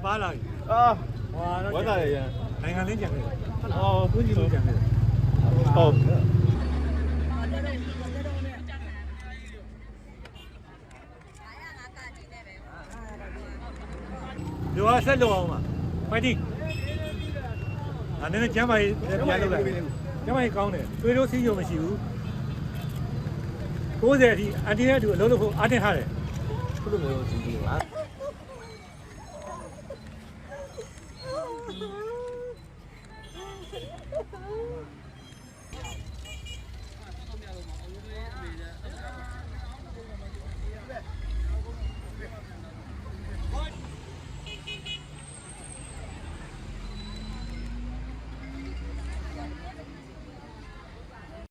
ဘာလာဝါသားရနိုင်ငံလင်းကြံခဲ့ဘုန်းကြီးလုံးကြံခဲ့ဟုတ်ဒီဟာဆက်လို့အောင်ပါဖိုက်တီအဲ့နဲ့ကျမ်းပါရေးပြန်လုပ်လိုက်ကျမ်းပါရေးကောင်းတယ်တွေးလို့စီးရုံမရှိဘူး90အထိအန်တီနဲ့အတူအလုံးလို့ဖို့အားတင်ထားတယ်ဘယ်လိုမျိုးကြည့်ကြည့်ပါ